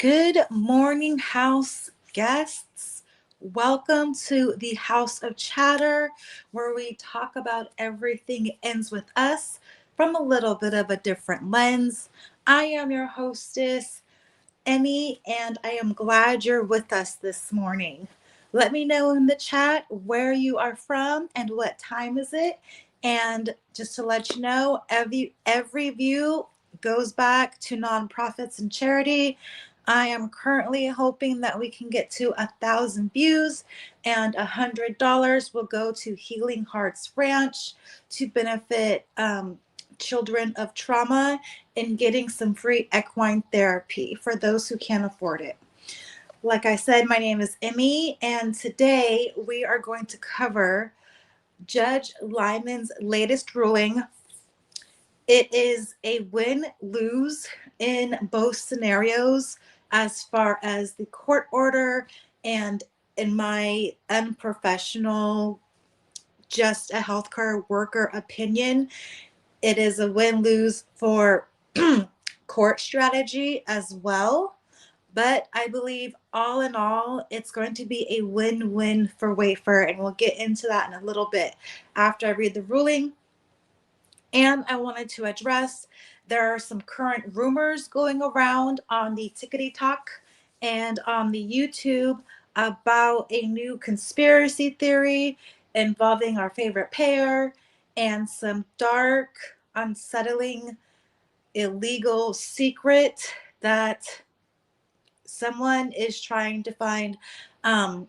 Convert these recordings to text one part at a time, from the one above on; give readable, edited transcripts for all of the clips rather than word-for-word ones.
Good morning, house guests. Welcome to the House of Chatter, where we talk about everything ends with us from a little bit of a different lens. I am your hostess, Emmy, and I am glad you're with us this morning. Let me know in the chat where you are from and what time is it. And just to let you know, every view goes back to nonprofits and charity. I am currently hoping that we can get to 1,000 views, and $100 will go to Healing Hearts Ranch to benefit children of trauma in getting some free equine therapy for those who can't afford it. Like I said, my name is Emmy, and today we are going to cover Judge Lyman's latest ruling. It is a win-lose in both scenarios as far as the court order and, in my unprofessional, just a healthcare worker opinion, it is a win-lose for court strategy as well. But I believe all in all, it's going to be a win-win for Wayfarer, and we'll get into that in a little bit after I read the ruling. And I wanted to address, there are some current rumors going around on the Tickety Talk and on the YouTube about a new conspiracy theory involving our favorite pair and some dark, unsettling, illegal secret that someone is trying to find a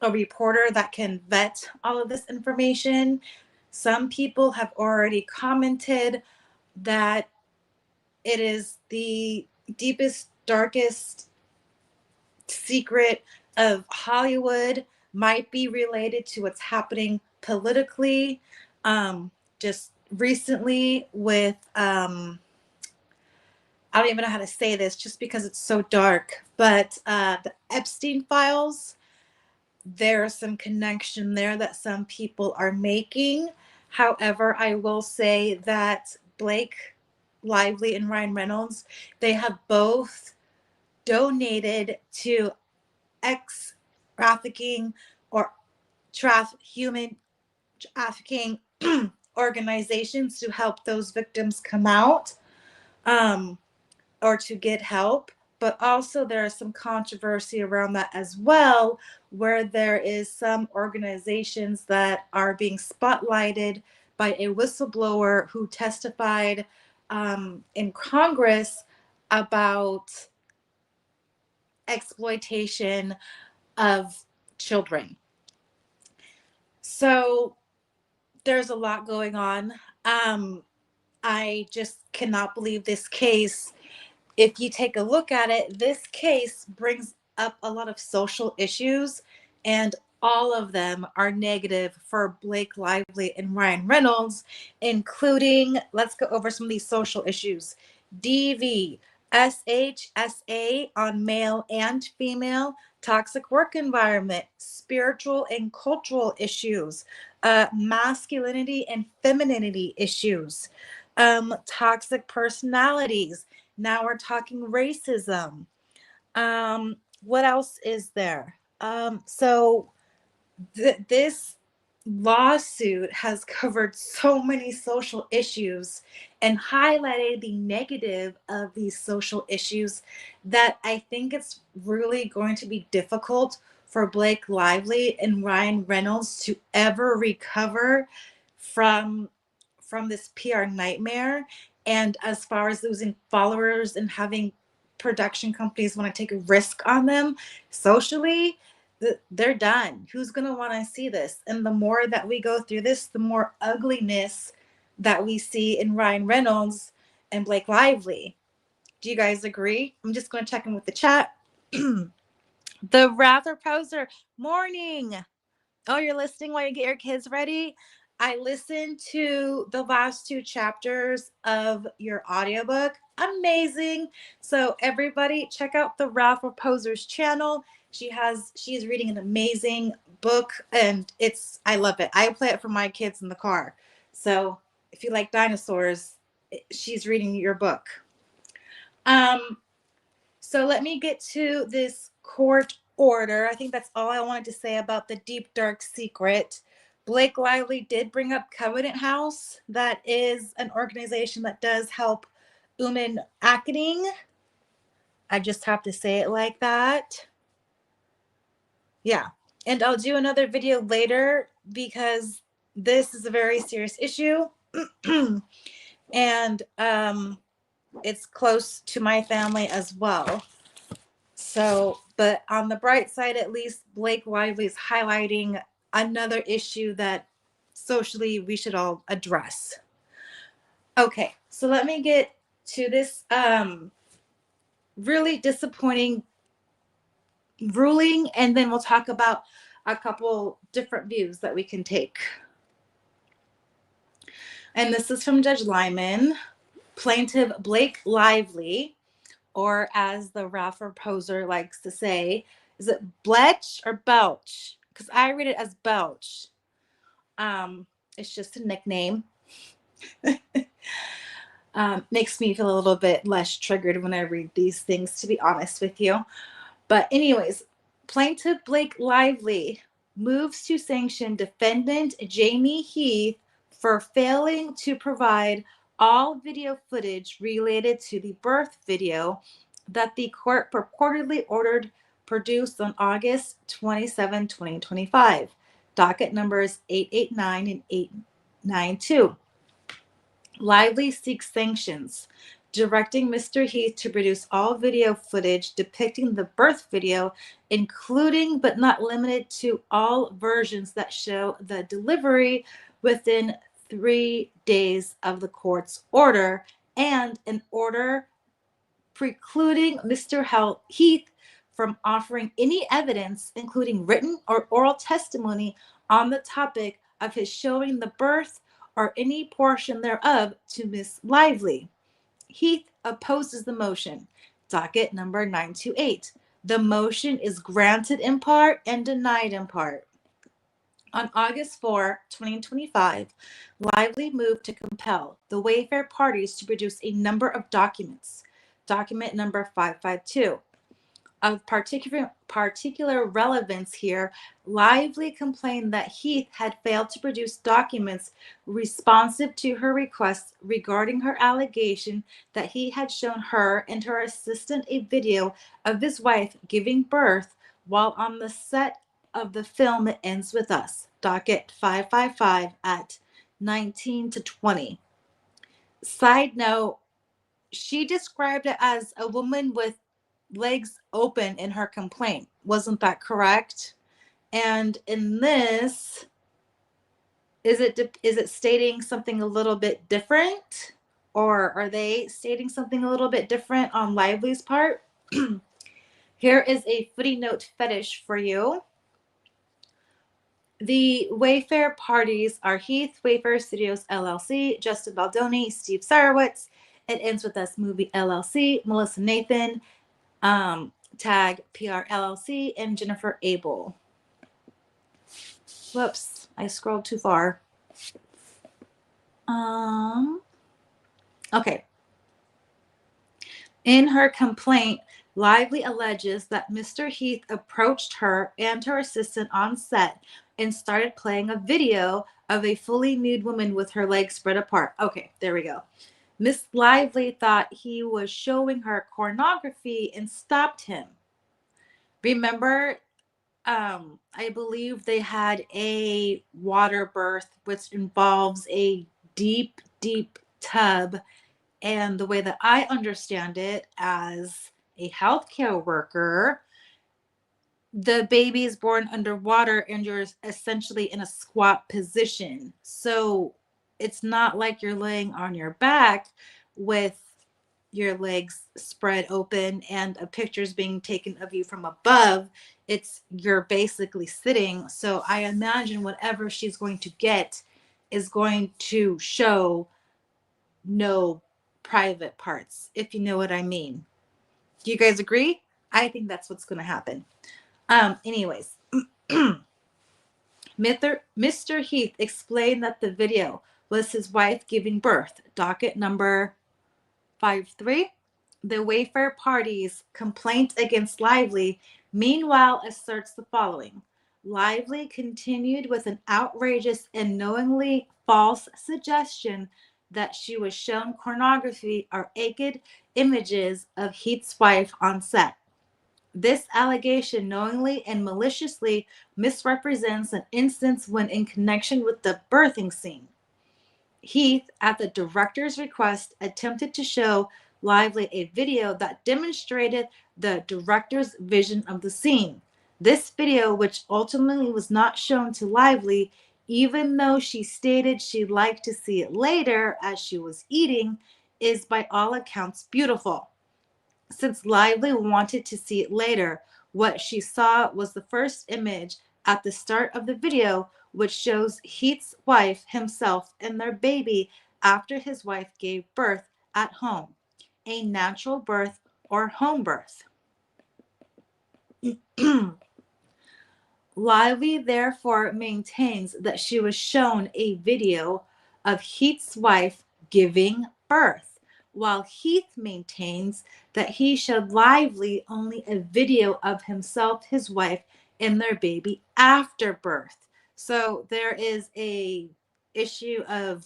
reporter that can vet all of this information. Some people have already commented that it is the deepest, darkest secret of Hollywood, might be related to what's happening politically. Just recently with, I don't even know how to say this just because it's so dark, but the Epstein files, there's some connection there that some people are making. However, I will say that Blake Lively and Ryan Reynolds, they have both donated to ex trafficking or human trafficking organizations to help those victims come out, or to get help. But also there is some controversy around that as well, where there is some organizations that are being spotlighted by a whistleblower who testified in Congress about exploitation of children. So there's a lot going on. I just cannot believe this case. If you take a look at it, this case brings up a lot of social issues, and all of them are negative for Blake Lively and Ryan Reynolds, including, let's go over some of these social issues. DV, SHSA on male and female, toxic work environment, spiritual and cultural issues, masculinity and femininity issues, toxic personalities. Now we're talking racism. What else is there? This lawsuit has covered so many social issues and highlighted the negative of these social issues that I think it's really going to be difficult for Blake Lively and Ryan Reynolds to ever recover from this PR nightmare. And as far as losing followers and having production companies want to take a risk on them socially, they're done. Who's going to want to see this? And the more that we go through this, the more ugliness that we see in Ryan Reynolds and Blake Lively. Do you guys agree? I'm just going to check in with the chat. The Rather Poser, morning. Oh, you're listening while you get your kids ready? I listened to the last 2 chapters of your audiobook. Amazing. So everybody check out the Ralph Poser's channel. She's reading an amazing book, and I love it. I play it for my kids in the car. So if you like dinosaurs, she's reading your book. So let me get to this court order. I think that's all I wanted to say about the deep, dark secret. Blake Lively did bring up Covenant House. That is an organization that does help women acting. I just have to say it like that. Yeah. And I'll do another video later because this is a very serious issue. And it's close to my family as well. So, but on the bright side, at least Blake Lively is highlighting another issue that socially we should all address. Okay, so let me get to this really disappointing ruling, and then we'll talk about a couple different views that we can take. And this is from Judge Lyman. Plaintiff Blake Lively, or as the Ralph Proposer likes to say, is it Bletch or Belch? Because I read it as Belch. It's just a nickname. Makes me feel a little bit less triggered when I read these things, to be honest with you. But anyways, Plaintiff Blake Lively moves to sanction defendant Jamie Heath for failing to provide all video footage related to the birth video that the court purportedly ordered produced on August 27, 2025. Docket numbers 889 and 892. Lively seeks sanctions, directing Mr. Heath to produce all video footage depicting the birth video, including but not limited to all versions that show the delivery within 3 days of the court's order, and an order precluding Mr. Heath from offering any evidence, including written or oral testimony, on the topic of his showing the birth or any portion thereof to Miss Lively. Heath opposes the motion. Docket number 928. The motion is granted in part and denied in part. On August 4, 2025, Lively moved to compel the Wayfarer parties to produce a number of documents. Document number 552. Of particular relevance here, Lively complained that Heath had failed to produce documents responsive to her requests regarding her allegation that he had shown her and her assistant a video of his wife giving birth while on the set of the film It Ends With Us, docket 555 at 19 to 20. Side note, she described it as a woman with legs open in her complaint. Wasn't that correct? And in this, is it stating something a little bit different? Or are they stating something a little bit different on Lively's part? Here is a footy note fetish for you. The Wayfarer parties are Heath, Wayfarer Studios LLC, Justin Baldoni, Steve Sarowitz, It Ends With Us Movie LLC, Melissa Nathan, Tag PR LLC, and Jennifer Abel. Whoops, I scrolled too far. Okay. In her complaint, Lively alleges that Mr. Heath approached her and her assistant on set and started playing a video of a fully nude woman with her legs spread apart. Okay, there we go. Miss Lively thought he was showing her pornography and stopped him. Remember, I believe they had a water birth, which involves a deep, deep tub. And the way that I understand it as a healthcare worker, the baby is born underwater and you're essentially in a squat position. So it's not like you're laying on your back with your legs spread open and a picture is being taken of you from above. It's you're basically sitting. So I imagine whatever she's going to get is going to show no private parts, if you know what I mean. Do you guys agree? I think that's what's going to happen. Anyways, Mr. Heath explained that the video was his wife giving birth. Docket number 53. The Wayfarer party's complaint against Lively meanwhile asserts the following. Lively continued with an outrageous and knowingly false suggestion that she was shown pornography or naked images of Heath's wife on set. This allegation knowingly and maliciously misrepresents an instance when in connection with the birthing scene. Heath, at the director's request, attempted to show Lively a video that demonstrated the director's vision of the scene. This video, which ultimately was not shown to Lively, even though she stated she'd like to see it later as she was eating, is by all accounts beautiful. Since Lively wanted to see it later, what she saw was the first image at the start of the video, which shows Heath's wife, himself, and their baby after his wife gave birth at home, a natural birth or home birth. Lively therefore maintains that she was shown a video of Heath's wife giving birth, while Heath maintains that he showed Lively only a video of himself, his wife, and their baby after birth. So there is a issue of,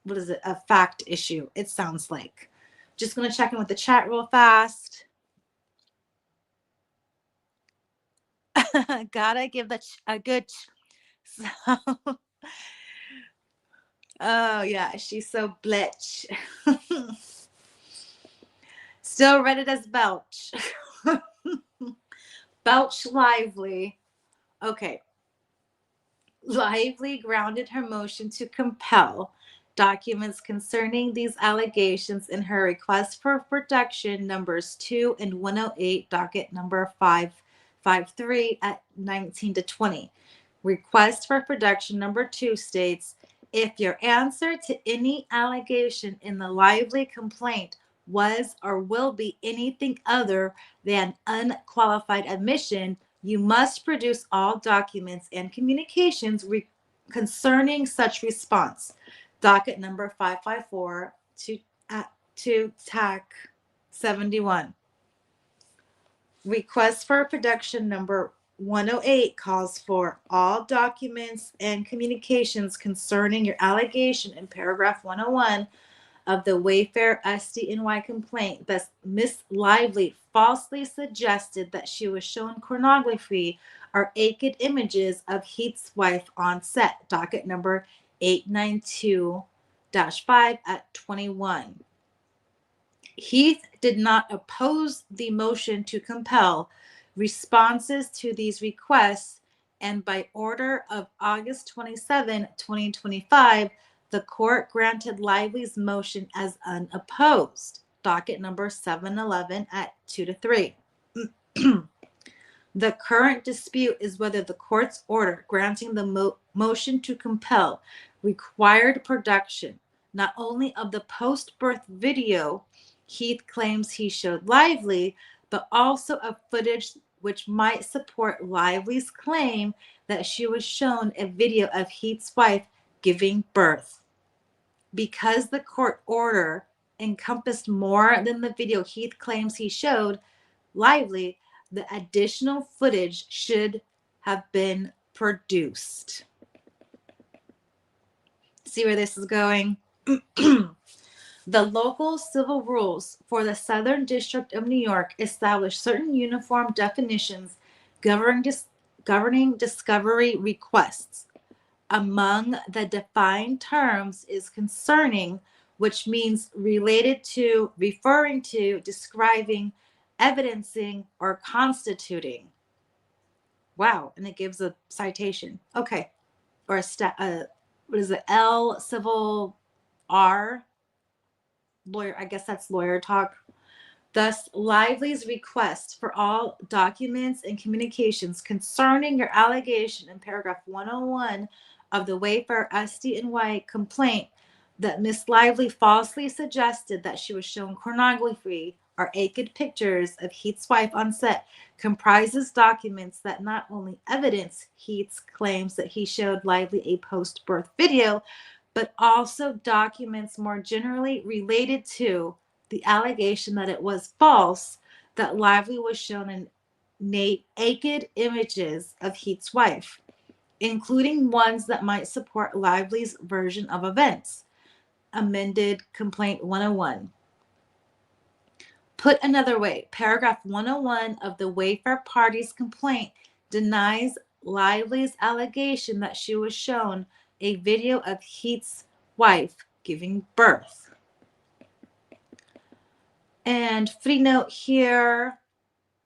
what is it, a fact issue, it sounds like. Just going to check in with the chat real fast. Gotta give that a good so, oh yeah, she's so blitch. Still read it as belch. Belch Lively. Okay. Lively grounded her motion to compel documents concerning these allegations in her request for production numbers 2 and 108, docket number 553 at 19 to 20. Request for production number 2 states, if your answer to any allegation in the Lively complaint was or will be anything other than unqualified admission, you must produce all documents and communications concerning such response. Docket number 554 to TAC 71. Request for production number 108 calls for all documents and communications concerning your allegation in paragraph 101 of the Wayfarer SDNY complaint that Miss Lively falsely suggested that she was shown pornography or naked images of Heath's wife on set, docket number 892-5 at 21. Heath did not oppose the motion to compel responses to these requests, and by order of August 27, 2025, the court granted Lively's motion as unopposed, docket number 711 at 2 to 3. The current dispute is whether the court's order granting the motion to compel required production not only of the post-birth video Heath claims he showed Lively, but also of footage which might support Lively's claim that she was shown a video of Heath's wife giving birth. Because the court order encompassed more than the video Heath claims he showed Lively, the additional footage should have been produced. See where this is going? The local civil rules for the Southern District of New York establish certain uniform definitions governing discovery requests. Among the defined terms is concerning, which means related to, referring to, describing, evidencing, or constituting. Wow, and it gives a citation. Okay, or what is it? L civil R lawyer. I guess that's lawyer talk. Thus, Lively's request for all documents and communications concerning your allegation in paragraph 101 of the Wayfarer SDNY complaint that Miss Lively falsely suggested that she was shown pornography or naked pictures of Heath's wife on set comprises documents that not only evidence Heath's claims that he showed Lively a post-birth video, but also documents more generally related to the allegation that it was false that Lively was shown in naked images of Heath's wife, including ones that might support Lively's version of events. Amended Complaint 101. Put another way, paragraph 101 of the Wayfarer party's complaint denies Lively's allegation that she was shown a video of Heath's wife giving birth. And footnote here,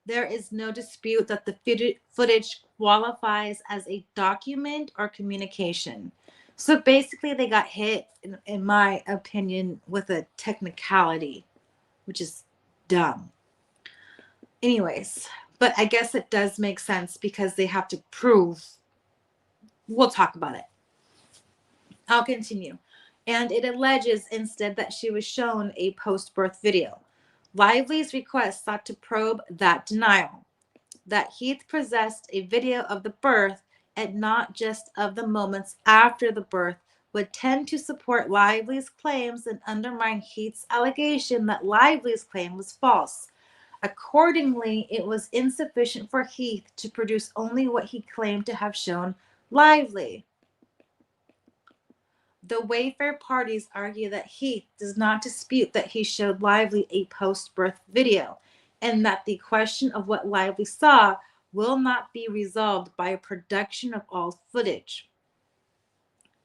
there is no dispute that the footage qualifies as a document or communication. So basically they got hit, in my opinion, with a technicality, which is dumb. Anyways, but I guess it does make sense because they have to prove. We'll talk about it. I'll continue. And it alleges instead that she was shown a post-birth video. Lively's request sought to probe that denial, that Heath possessed a video of the birth and not just of the moments after the birth would tend to support Lively's claims and undermine Heath's allegation that Lively's claim was false. Accordingly, it was insufficient for Heath to produce only what he claimed to have shown Lively. The Wayfarer parties argue that Heath does not dispute that he showed Lively a post-birth video, and that the question of what Lively saw will not be resolved by a production of all footage.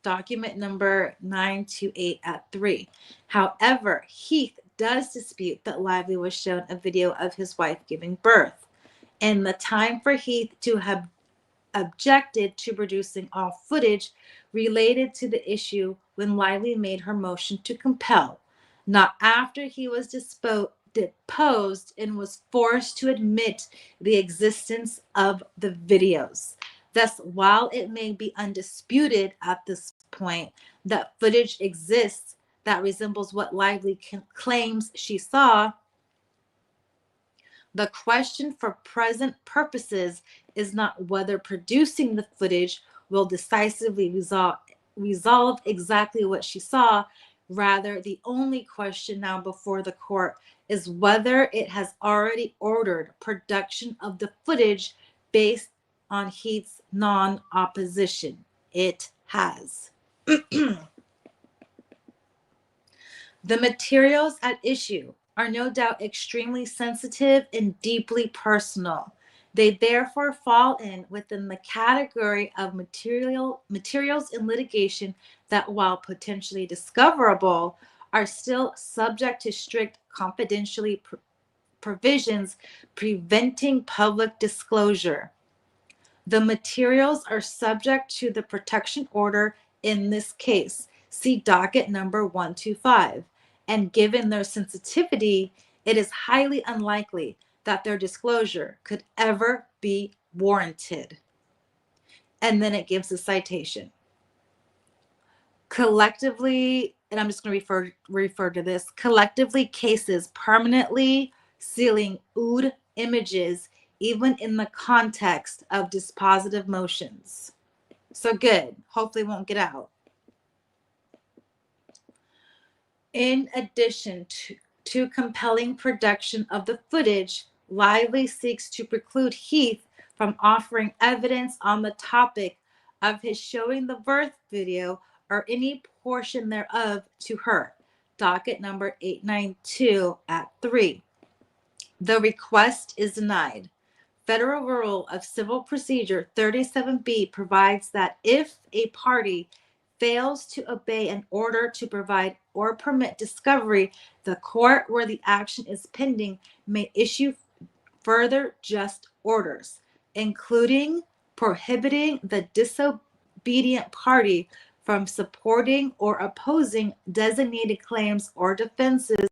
Document number 928 at 3. However, Heath does dispute that Lively was shown a video of his wife giving birth, and the time for Heath to have objected to producing all footage related to the issue when Lively made her motion to compel, not after he was deposed and was forced to admit the existence of the videos. Thus, while it may be undisputed at this point that footage exists that resembles what Lively claims she saw, the question for present purposes is not whether producing the footage will decisively resolve exactly what she saw. Rather, the only question now before the court is whether it has already ordered production of the footage based on Heath's non-opposition. It has. The materials at issue are no doubt extremely sensitive and deeply personal. They therefore fall in within the category of materials in litigation that, while potentially discoverable, are still subject to strict confidentiality provisions preventing public disclosure. The materials are subject to the protection order in this case. See docket number 125. And given their sensitivity, it is highly unlikely that their disclosure could ever be warranted. And then it gives a citation. Collectively, and I'm just going to refer to this, collectively cases permanently sealing OOD images even in the context of dispositive motions. So good. Hopefully it won't get out. In addition to compelling production of the footage, Lively seeks to preclude Heath from offering evidence on the topic of his showing the birth video or any portion thereof to her. Docket number 892 at 3. The request is denied. Federal Rule of Civil Procedure 37B provides that if a party fails to obey an order to provide or permit discovery, the court where the action is pending may issue further just orders, including prohibiting the disobedient party from supporting or opposing designated claims or defenses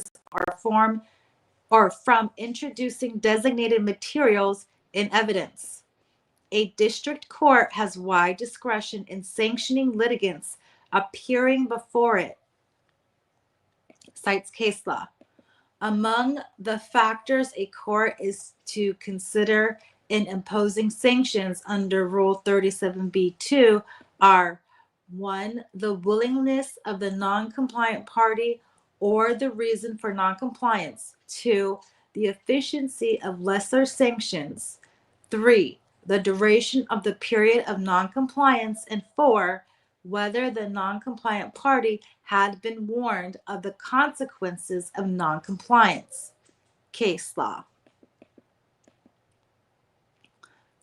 or from introducing designated materials in evidence. A district court has wide discretion in sanctioning litigants appearing before it. Cites case law. Among the factors a court is to consider in imposing sanctions under Rule 37B2 are 1. The willingness of the non-compliant party or the reason for noncompliance. 2, the efficiency of lesser sanctions. 3, the duration of the period of noncompliance. And 4, whether the noncompliant party had been warned of the consequences of noncompliance. Case law.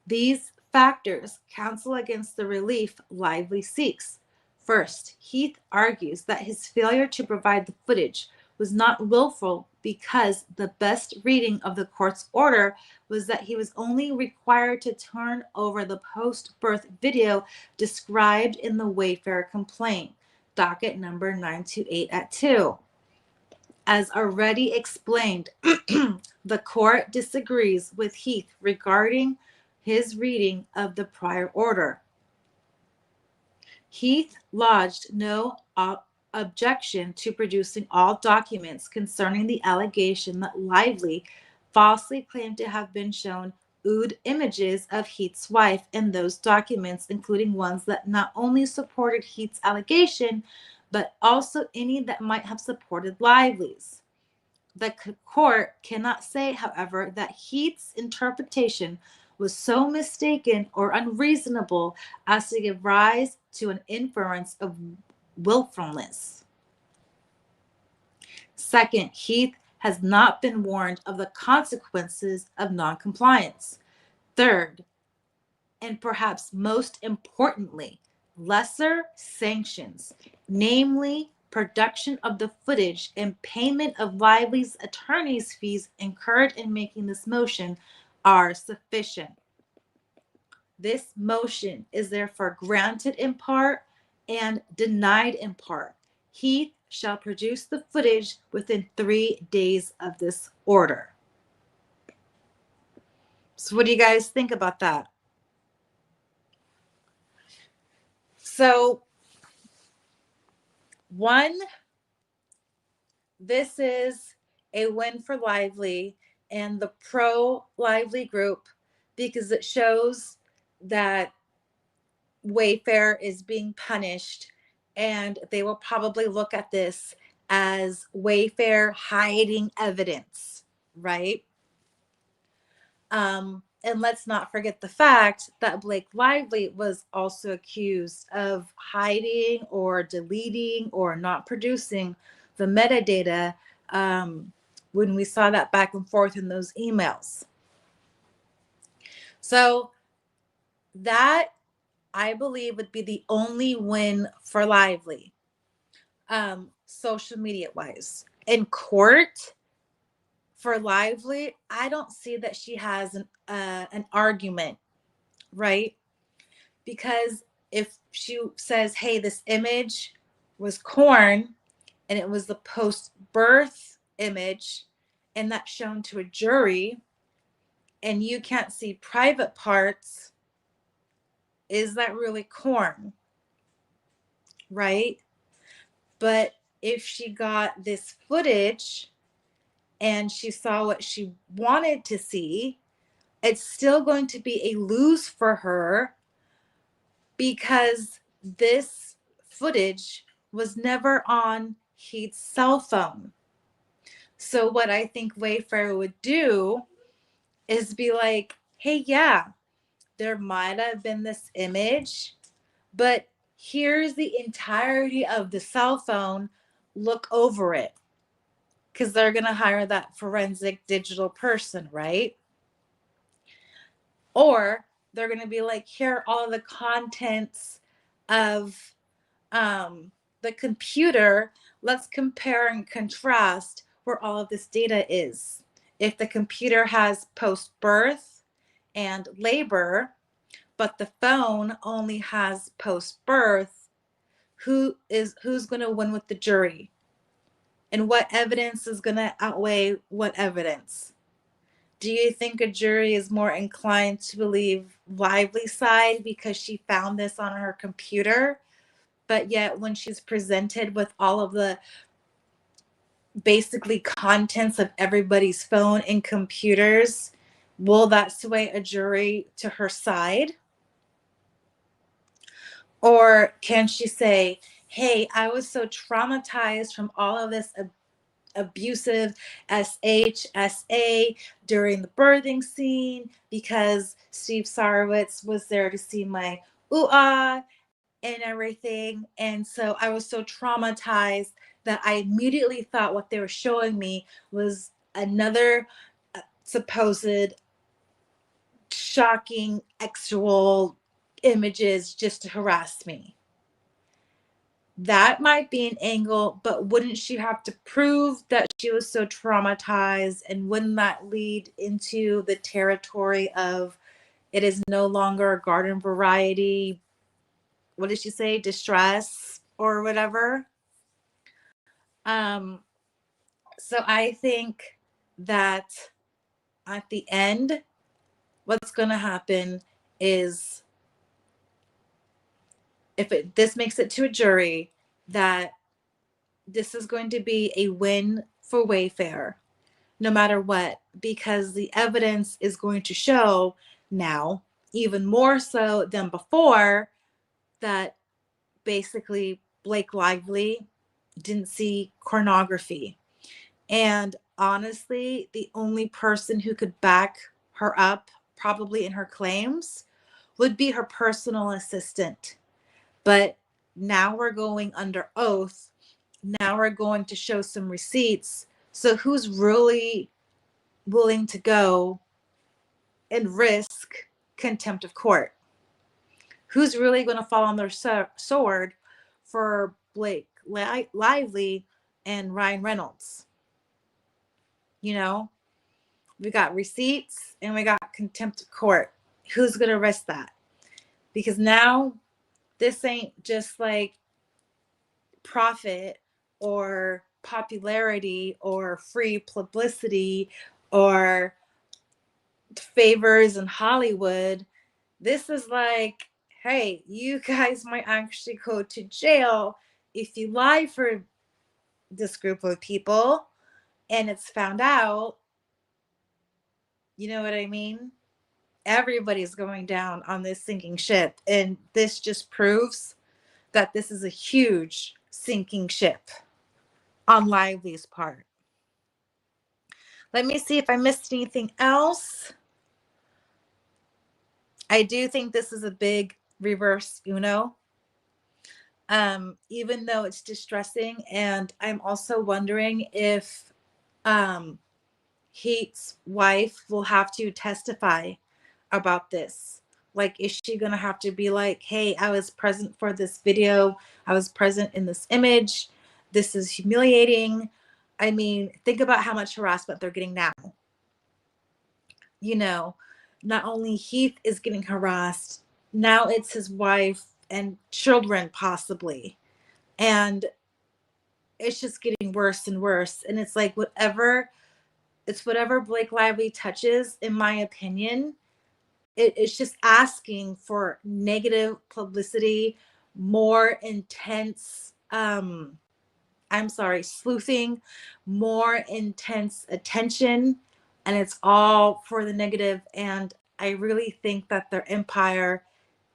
These factors counsel against the relief Lively seeks. First, Heath argues that his failure to provide the footage was not willful because the best reading of the court's order was that he was only required to turn over the post-birth video described in the Wayfarer complaint, docket number 928 at 2. As already explained, the court disagrees with Heath regarding his reading of the prior order. Heath lodged no objection to producing all documents concerning the allegation that Lively falsely claimed to have been shown lewd images of Heath's wife, and those documents, including ones that not only supported Heath's allegation, but also any that might have supported Lively's. The court cannot say, however, that Heath's interpretation was so mistaken or unreasonable as to give rise to an inference of willfulness. Second, Heath has not been warned of the consequences of noncompliance. Third, and perhaps most importantly, lesser sanctions, namely production of the footage and payment of Lively's attorney's fees incurred in making this motion, are sufficient. This motion is therefore granted in part and denied in part. Heath shall produce the footage within 3 days of this order. So what do you guys think about that? So, one, this is a win for Lively and the pro Lively group because it shows that Wayfarer is being punished, and they will probably look at this as Wayfarer hiding evidence, right? And let's not forget the fact that Blake Lively was also accused of hiding or deleting or not producing the metadata when we saw that back and forth in those emails. So that, I believe, would be the only win for Lively, social media wise. In court, for Lively, I don't see that she has an argument, right? Because if she says, hey, this image was corn and it was the post-birth image and that's shown to a jury and you can't see private parts, is that really corn? Right? But if she got this footage and she saw what she wanted to see, it's still going to be a lose for her because this footage was never on Heath's cell phone. So what I think Wayfarer would do is be like, hey, yeah, there might have been this image, but here's the entirety of the cell phone. Look over it. Because they're going to hire that forensic digital person, right? Or they're going to be like, here are all of the contents of the computer. Let's compare and contrast where all of this data is. If the computer has post-birth and labor, but the phone only has post-birth, who's going to win with the jury? And what evidence is going to outweigh what evidence? Do you think a jury is more inclined to believe Lively's side because she found this on her computer, but yet when she's presented with all of the basically contents of everybody's phone and computers, will that sway a jury to her side? Or can she say, hey, I was so traumatized from all of this abusive SHSA during the birthing scene because Steve Sarowitz was there to see my ooh-ah and everything. And so I was so traumatized that I immediately thought what they were showing me was another supposed shocking sexual images just to harass me. That might be an angle, but wouldn't she have to prove that she was so traumatized? And wouldn't that lead into the territory of it is no longer a garden variety, what did she say, distress or whatever? So I think that at the end, what's going to happen is if this makes it to a jury, that this is going to be a win for Wayfarer, no matter what, because the evidence is going to show now, even more so than before, that basically Blake Lively didn't see pornography. And honestly, the only person who could back her up, probably in her claims, would be her personal assistant. But now we're going under oath. Now we're going to show some receipts. So who's really willing to go and risk contempt of court? Who's really going to fall on their sword for Blake Lively and Ryan Reynolds? You know, we got receipts and we got contempt of court. Who's going to risk that? Because now this ain't just like profit or popularity or free publicity or favors in Hollywood. This is like, hey, you guys might actually go to jail if you lie for this group of people and it's found out. You know what I mean? Everybody's going down on this sinking ship. And this just proves that this is a huge sinking ship on Lively's part. Let me see if I missed anything else. I do think this is a big reverse Uno. Even though it's distressing, and I'm also wondering if Heat's wife will have to testify about this. Like, is she gonna have to be like, hey, I was present for this video, I was present in this image, this is humiliating? I mean, think about how much harassment they're getting now. You know, not only Heath is getting harassed, now it's his wife and children possibly. And it's just getting worse and worse. And it's like whatever Blake Lively touches, in my opinion, it's just asking for negative publicity, more intense, sleuthing, more intense attention, and it's all for the negative. And I really think that their empire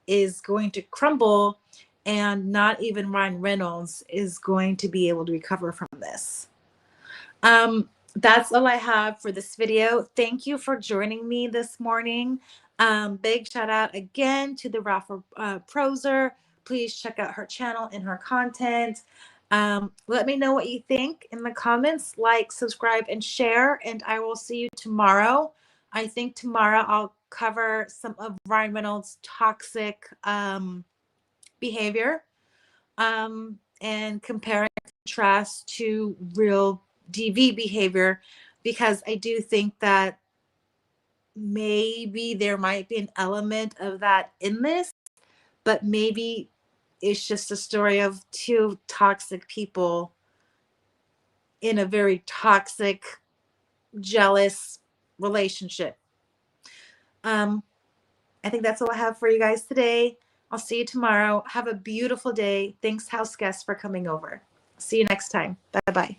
is going to crumble, and not even Ryan Reynolds is going to be able to recover from this. That's all I have for this video. Thank you for joining me this morning. Big shout out again to the Rafa Proser. Please check out her channel and her content. Let me know what you think in the comments. Like, subscribe, and share. And I will see you tomorrow. I think tomorrow I'll cover some of Ryan Reynolds' toxic behavior and compare and contrast to real DV behavior, because I do think that maybe there might be an element of that in this, but maybe it's just a story of two toxic people in a very toxic, jealous relationship. I think that's all I have for you guys today. I'll see you tomorrow. Have a beautiful day. Thanks, house guests, for coming over. See you next time. Bye-bye.